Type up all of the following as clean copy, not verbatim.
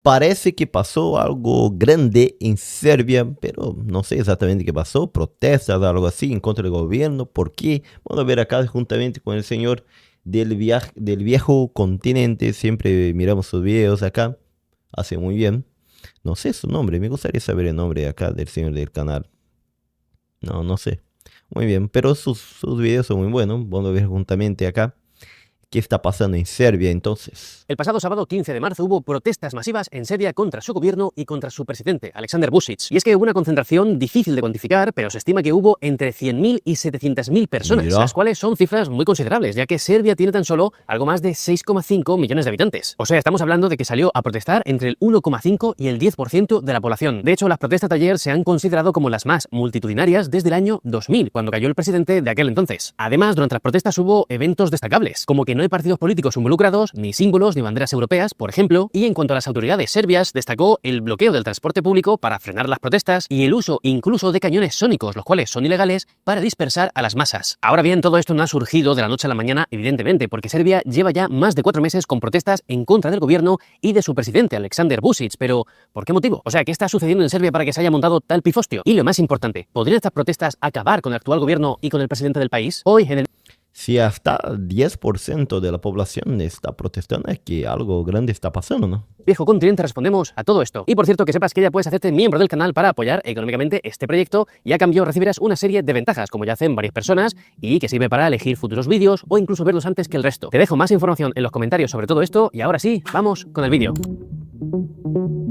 parece que pasó algo grande en Serbia, pero no sé exactamente qué pasó, protestas, algo así, en contra del gobierno. ¿Por qué? Vamos a ver acá juntamente con el señor del viejo continente. Siempre miramos sus videos acá, hace muy bien. No sé su nombre, me gustaría saber el nombre acá del señor del canal. No sé. Muy bien, pero sus videos son muy buenos. Vamos a ver juntamente acá qué está pasando en Serbia entonces. El pasado sábado 15 de marzo hubo protestas masivas en Serbia contra su gobierno y contra su presidente, Aleksandar Vučić. Y es que hubo una concentración difícil de cuantificar, pero se estima que hubo entre 100.000 y 700.000 personas, las cuales son cifras muy considerables, ya que Serbia tiene tan solo algo más de 6,5 millones de habitantes. O sea, estamos hablando de que salió a protestar entre el 1,5 y el 10% de la población. De hecho, las protestas de ayer se han considerado como las más multitudinarias desde el año 2000, cuando cayó el presidente de aquel entonces. Además, durante las protestas hubo eventos destacables, como que no hay partidos políticos involucrados, ni símbolos, ni banderas europeas, por ejemplo, y en cuanto a las autoridades serbias, destacó el bloqueo del transporte público para frenar las protestas y el uso incluso de cañones sónicos, los cuales son ilegales, para dispersar a las masas. Ahora bien, todo esto no ha surgido de la noche a la mañana, evidentemente, porque Serbia lleva ya más de 4 meses con protestas en contra del gobierno y de su presidente, Aleksandar Vučić, pero ¿por qué motivo? O sea, ¿qué está sucediendo en Serbia para que se haya montado tal pifostio? Y lo más importante, ¿podrían estas protestas acabar con el actual gobierno y con el presidente del país? Hoy, en el Si hasta 10% de la población está protestando, es que algo grande está pasando, ¿no? Viejo Continente respondemos a todo esto. Y por cierto, que sepas que ya puedes hacerte miembro del canal para apoyar económicamente este proyecto y a cambio recibirás una serie de ventajas, como ya hacen varias personas, y que sirve para elegir futuros vídeos o incluso verlos antes que el resto. Te dejo más información en los comentarios sobre todo esto y ahora sí, vamos con el vídeo.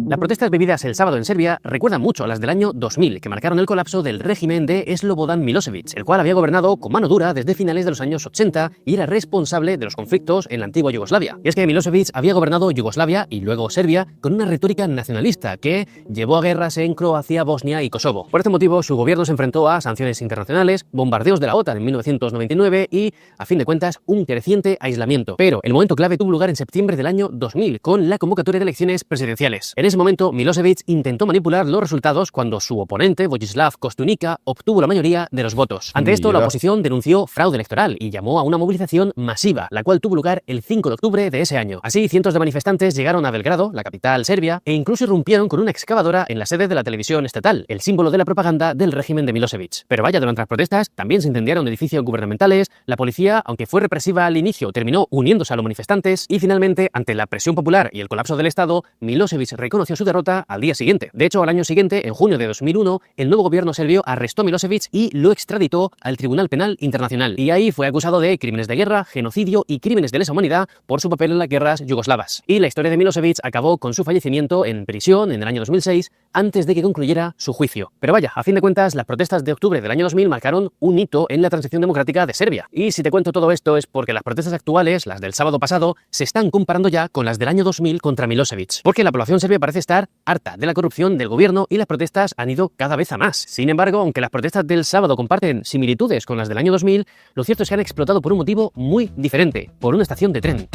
Las protestas vividas el sábado en Serbia recuerdan mucho a las del año 2000, que marcaron el colapso del régimen de Slobodan Milošević, el cual había gobernado con mano dura desde finales de los años 80 y era responsable de los conflictos en la antigua Yugoslavia. Y es que Milošević había gobernado Yugoslavia y luego Serbia con una retórica nacionalista que llevó a guerras en Croacia, Bosnia y Kosovo. Por este motivo, su gobierno se enfrentó a sanciones internacionales, bombardeos de la OTAN en 1999 y, a fin de cuentas, un creciente aislamiento. Pero el momento clave tuvo lugar en septiembre del año 2000, con la convocatoria de elecciones presidenciales. En ese momento, Milošević intentó manipular los resultados cuando su oponente, Vojislav Koštunica, obtuvo la mayoría de los votos. Ante esto, la oposición denunció fraude electoral y llamó a una movilización masiva, la cual tuvo lugar el 5 de octubre de ese año. Así, cientos de manifestantes llegaron a Belgrado, la capital serbia, e incluso irrumpieron con una excavadora en la sede de la televisión estatal, el símbolo de la propaganda del régimen de Milošević. Pero vaya, durante las protestas también se incendiaron edificios gubernamentales, la policía, aunque fue represiva al inicio, terminó uniéndose a los manifestantes y finalmente, ante la presión popular y el colapso del Estado, Milošević reconoció su derrota al día siguiente. De hecho, al año siguiente, en junio de 2001, el nuevo gobierno serbio arrestó a Milošević y lo extraditó al Tribunal Penal Internacional. Y ahí fue acusado de crímenes de guerra, genocidio y crímenes de lesa humanidad por su papel en las guerras yugoslavas. Y la historia de Milošević acabó con su fallecimiento en prisión en el año 2006, antes de que concluyera su juicio. Pero vaya, a fin de cuentas, las protestas de octubre del año 2000 marcaron un hito en la transición democrática de Serbia. Y si te cuento todo esto es porque las protestas actuales, las del sábado pasado, se están comparando ya con las del año 2000 contra Milošević. Porque la población serbia parece estar harta de la corrupción del gobierno y las protestas han ido cada vez a más. Sin embargo, aunque las protestas del sábado comparten similitudes con las del año 2000, lo cierto es que han explotado por un motivo muy diferente, por una estación de tren.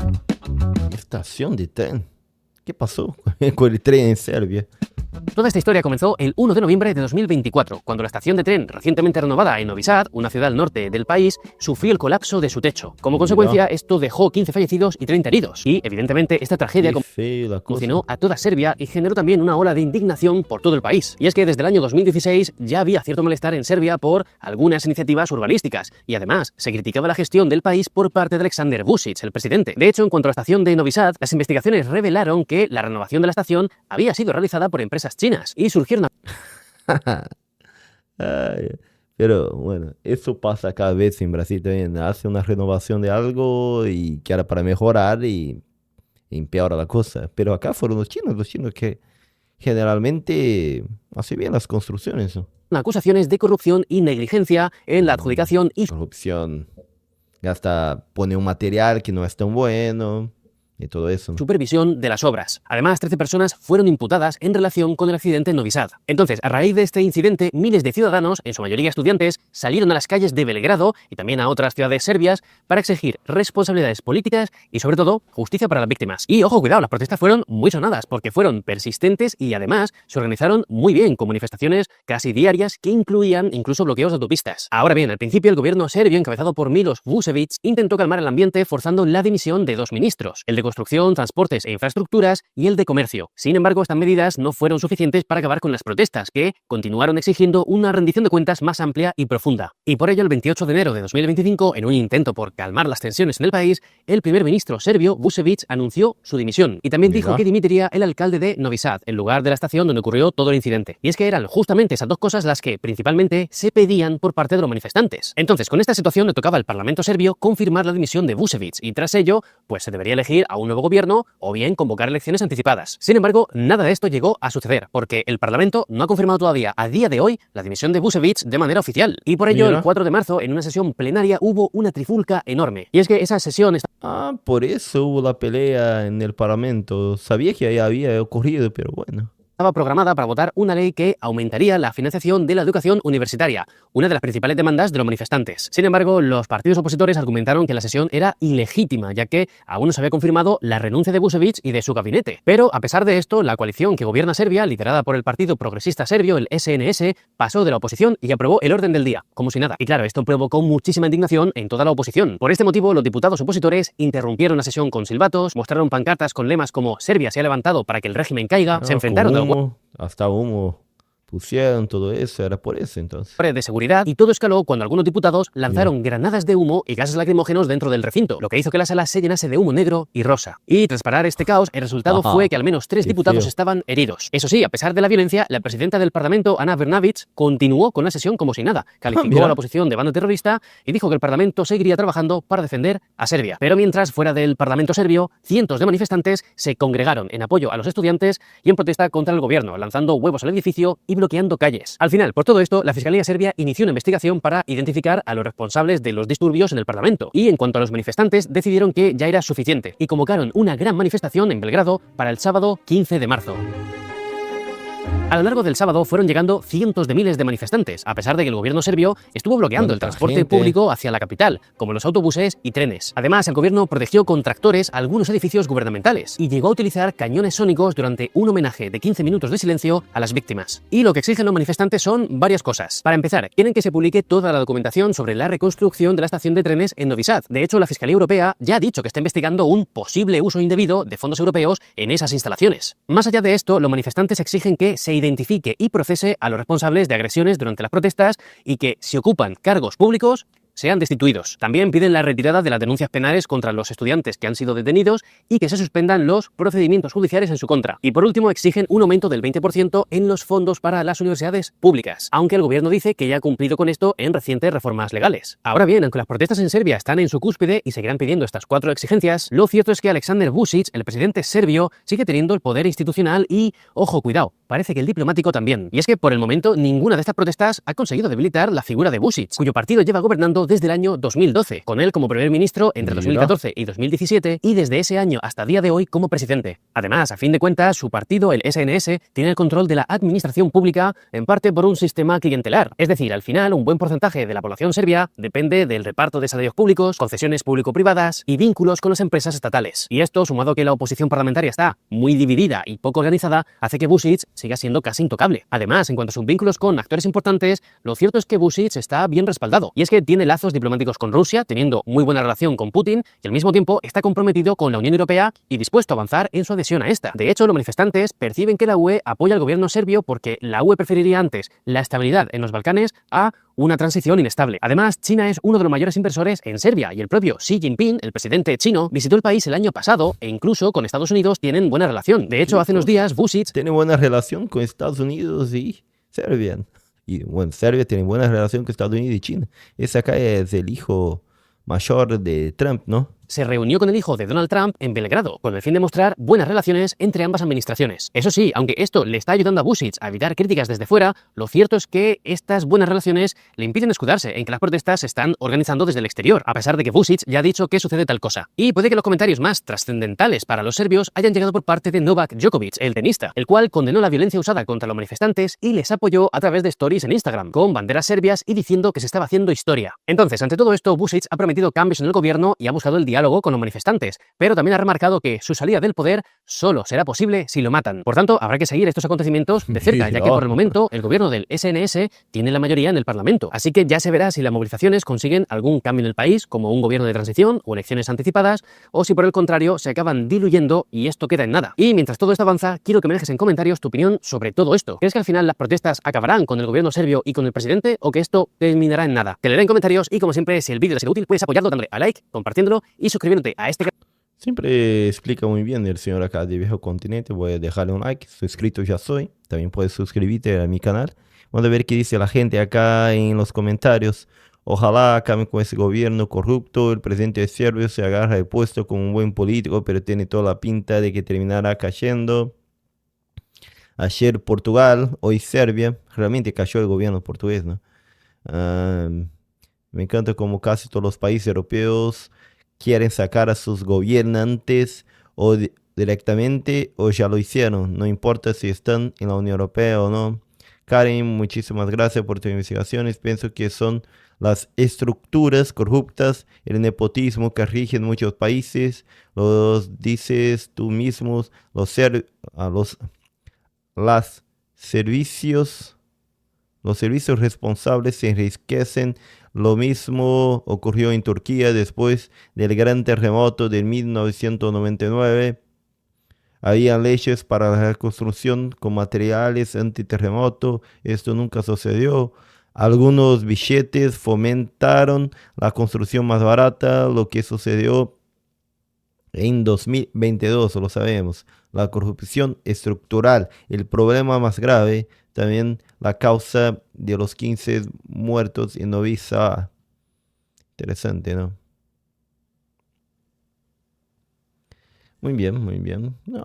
¿Estación de tren? ¿Qué pasó con el tren en Serbia? Toda esta historia comenzó el 1 de noviembre de 2024, cuando la estación de tren recientemente renovada en Novi Sad, una ciudad al norte del país, sufrió el colapso de su techo. Como consecuencia, esto dejó 15 fallecidos y 30 heridos. Y, evidentemente, esta tragedia conmocionó a toda Serbia y generó también una ola de indignación por todo el país. Y es que desde el año 2016 ya había cierto malestar en Serbia por algunas iniciativas urbanísticas. Y además, se criticaba la gestión del país por parte de Aleksandar Vučić, el presidente. De hecho, en cuanto a la estación de Novi Sad, las investigaciones revelaron que la renovación de la estación había sido realizada por empresas chinas y surgieron pero bueno, eso pasa cada vez en Brasil también. Hace una renovación de algo y que era para mejorar y empeora la cosa. Pero acá fueron los chinos que generalmente hacen bien las construcciones, ¿no? acusaciones de corrupción y negligencia en la adjudicación y corrupción. Hasta pone un material que no es tan bueno y todo eso. supervisión de las obras. Además, 13 personas fueron imputadas en relación con el accidente en Novi Sad. Entonces, a raíz de este incidente, miles de ciudadanos, en su mayoría estudiantes, salieron a las calles de Belgrado y también a otras ciudades serbias para exigir responsabilidades políticas y, sobre todo, justicia para las víctimas. Y, ojo, cuidado, las protestas fueron muy sonadas porque fueron persistentes y, además, se organizaron muy bien con manifestaciones casi diarias que incluían incluso bloqueos de autopistas. Ahora bien, al principio, el gobierno serbio, encabezado por Miloš Vučević, intentó calmar el ambiente forzando la dimisión de 2 ministros, el de construcción, transportes e infraestructuras y el de comercio. Sin embargo, estas medidas no fueron suficientes para acabar con las protestas, que continuaron exigiendo una rendición de cuentas más amplia y profunda. Y por ello, el 28 de enero de 2025, en un intento por calmar las tensiones en el país, el primer ministro serbio, Vučević, anunció su dimisión y también dijo que dimitiría el alcalde de Novi Sad, el lugar de la estación donde ocurrió todo el incidente. Y es que eran justamente esas dos cosas las que principalmente se pedían por parte de los manifestantes. Entonces, con esta situación le tocaba al Parlamento serbio confirmar la dimisión de Vučević y tras ello, pues se debería elegir a un nuevo gobierno o bien convocar elecciones anticipadas. Sin embargo, nada de esto llegó a suceder porque el Parlamento no ha confirmado todavía a día de hoy la dimisión de Vučević de manera oficial. Y por ello, el 4 de marzo, en una sesión plenaria, hubo una trifulca enorme. Y es que esa sesión... por eso hubo la pelea en el Parlamento. Sabía que ya había ocurrido, pero bueno. Estaba programada para votar una ley que aumentaría la financiación de la educación universitaria, una de las principales demandas de los manifestantes. Sin embargo, los partidos opositores argumentaron que la sesión era ilegítima, ya que aún no se había confirmado la renuncia de Vučević y de su gabinete. Pero, a pesar de esto, la coalición que gobierna Serbia, liderada por el Partido Progresista Serbio, el SNS, pasó de la oposición y aprobó el orden del día, como si nada. Y claro, esto provocó muchísima indignación en toda la oposición. Por este motivo, los diputados opositores interrumpieron la sesión con silbatos, mostraron pancartas con lemas como "Serbia se ha levantado para que el régimen caiga", se enfrentaron a hasta humo pusieron, todo eso, era por eso entonces. De seguridad, y todo escaló cuando algunos diputados lanzaron granadas de humo y gases lacrimógenos dentro del recinto, lo que hizo que la sala se llenase de humo negro y rosa. Y tras parar este caos, el resultado fue que al menos 3 diputados estaban heridos. Eso sí, a pesar de la violencia, la presidenta del Parlamento, Ana Brnabić, continuó con la sesión como si nada, calificó a la oposición de banda terrorista y dijo que el Parlamento seguiría trabajando para defender a Serbia. Pero mientras, fuera del Parlamento serbio, cientos de manifestantes se congregaron en apoyo a los estudiantes y en protesta contra el gobierno, lanzando huevos al edificio y bloqueando calles. Al final, por todo esto, la Fiscalía Serbia inició una investigación para identificar a los responsables de los disturbios en el Parlamento. Y en cuanto a los manifestantes, decidieron que ya era suficiente y convocaron una gran manifestación en Belgrado para el sábado 15 de marzo. A lo largo del sábado fueron llegando cientos de miles de manifestantes, a pesar de que el gobierno serbio estuvo bloqueando el transporte público hacia la capital, como los autobuses y trenes. Además, el gobierno protegió con tractores algunos edificios gubernamentales y llegó a utilizar cañones sónicos durante un homenaje de 15 minutos de silencio a las víctimas. Y lo que exigen los manifestantes son varias cosas. Para empezar, quieren que se publique toda la documentación sobre la reconstrucción de la estación de trenes en Novi Sad. De hecho, la Fiscalía Europea ya ha dicho que está investigando un posible uso indebido de fondos europeos en esas instalaciones. Más allá de esto, los manifestantes exigen que se identifique y procese a los responsables de agresiones durante las protestas y que, si ocupan cargos públicos, sean destituidos. También piden la retirada de las denuncias penales contra los estudiantes que han sido detenidos y que se suspendan los procedimientos judiciales en su contra. Y por último, exigen un aumento del 20% en los fondos para las universidades públicas, aunque el gobierno dice que ya ha cumplido con esto en recientes reformas legales. Ahora bien, aunque las protestas en Serbia están en su cúspide y seguirán pidiendo estas 4 exigencias, lo cierto es que Aleksandar Vučić, el presidente serbio, sigue teniendo el poder institucional y, ojo, cuidado, parece que el diplomático también. Y es que por el momento ninguna de estas protestas ha conseguido debilitar la figura de Vučić, cuyo partido lleva gobernando desde el año 2012, con él como primer ministro entre 2014 y 2017 y desde ese año hasta día de hoy como presidente. Además, a fin de cuentas, su partido, el SNS, tiene el control de la administración pública en parte por un sistema clientelar. Es decir, al final, un buen porcentaje de la población serbia depende del reparto de salarios públicos, concesiones público-privadas y vínculos con las empresas estatales. Y esto, sumado a que la oposición parlamentaria está muy dividida y poco organizada, hace que Vučić siga siendo casi intocable. Además, en cuanto a sus vínculos con actores importantes, lo cierto es que Vučić está bien respaldado. Y es que tiene lazos diplomáticos con Rusia, teniendo muy buena relación con Putin y al mismo tiempo está comprometido con la Unión Europea y dispuesto a avanzar en su adhesión a esta. De hecho, los manifestantes perciben que la UE apoya al gobierno serbio porque la UE preferiría antes la estabilidad en los Balcanes a una transición inestable. Además, China es uno de los mayores inversores en Serbia y el propio Xi Jinping, el presidente chino, visitó el país el año pasado e incluso con Estados Unidos tienen buena relación. De hecho, hace unos días Vučić tiene buena relación con Estados Unidos y Serbia. Y bueno, Serbia tiene buena relación con Estados Unidos y China. Ese acá es el hijo mayor de Trump, ¿no? Se reunió con el hijo de Donald Trump en Belgrado, con el fin de mostrar buenas relaciones entre ambas administraciones. Eso sí, aunque esto le está ayudando a Vučić a evitar críticas desde fuera, lo cierto es que estas buenas relaciones le impiden escudarse en que las protestas se están organizando desde el exterior, a pesar de que Vučić ya ha dicho que sucede tal cosa. Y puede que los comentarios más trascendentales para los serbios hayan llegado por parte de Novak Djokovic, el tenista, el cual condenó la violencia usada contra los manifestantes y les apoyó a través de stories en Instagram, con banderas serbias y diciendo que se estaba haciendo historia. Entonces, ante todo esto, Vučić ha prometido cambios en el gobierno y ha buscado el diálogo diálogo con los manifestantes, pero también ha remarcado que su salida del poder solo será posible si lo matan. Por tanto, habrá que seguir estos acontecimientos de cerca, ya que por el momento el gobierno del SNS tiene la mayoría en el Parlamento. Así que ya se verá si las movilizaciones consiguen algún cambio en el país, como un gobierno de transición o elecciones anticipadas, o si por el contrario se acaban diluyendo y esto queda en nada. Y mientras todo esto avanza, quiero que me dejes en comentarios tu opinión sobre todo esto. ¿Crees que al final las protestas acabarán con el gobierno serbio y con el presidente, o que esto terminará en nada? Te leeré en comentarios y, como siempre, si el vídeo te ha sido útil, puedes apoyarlo dándole a like, compartiéndolo y suscribiéndote a este canal. Siempre explica muy bien el señor acá de Viejo Continente. Voy a dejarle un like, suscrito ya soy. También puedes suscribirte a mi canal. Vamos a ver qué dice la gente acá en los comentarios. Ojalá acaben con ese gobierno corrupto. El presidente de Serbia se agarra de puesto como un buen político, pero tiene toda la pinta de que terminará cayendo. Ayer Portugal, hoy Serbia. Realmente cayó el gobierno portugués, ¿no? Me encanta como casi todos los países europeos quieren sacar a sus gobernantes o directamente o ya lo hicieron. No importa si están en la Unión Europea o no. Karen, muchísimas gracias por tus investigaciones. Pienso que son las estructuras corruptas, el nepotismo que rigen muchos países. Los dices tú mismos, las servicios. Los servicios responsables se enriquecen. Lo mismo ocurrió en Turquía después del gran terremoto de 1999. Había leyes para la reconstrucción con materiales antiterremoto. Esto nunca sucedió. Algunos billetes fomentaron la construcción más barata, lo que sucedió en 2022, lo sabemos. La corrupción estructural, el problema más grave, también la causa de los 15 muertos en Novi Sad. Interesante, ¿no? Muy bien, muy bien. No,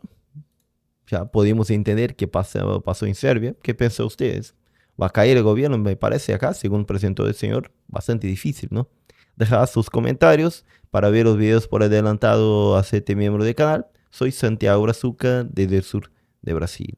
ya pudimos entender qué pasó en Serbia. ¿Qué piensan ustedes? ¿Va a caer el gobierno? Me parece acá, según presentó el señor, bastante difícil, ¿no? Deja sus comentarios para ver los videos por adelantado. Hacete miembro del canal. Soy Santiago Brazuca, desde el sur de Brasil.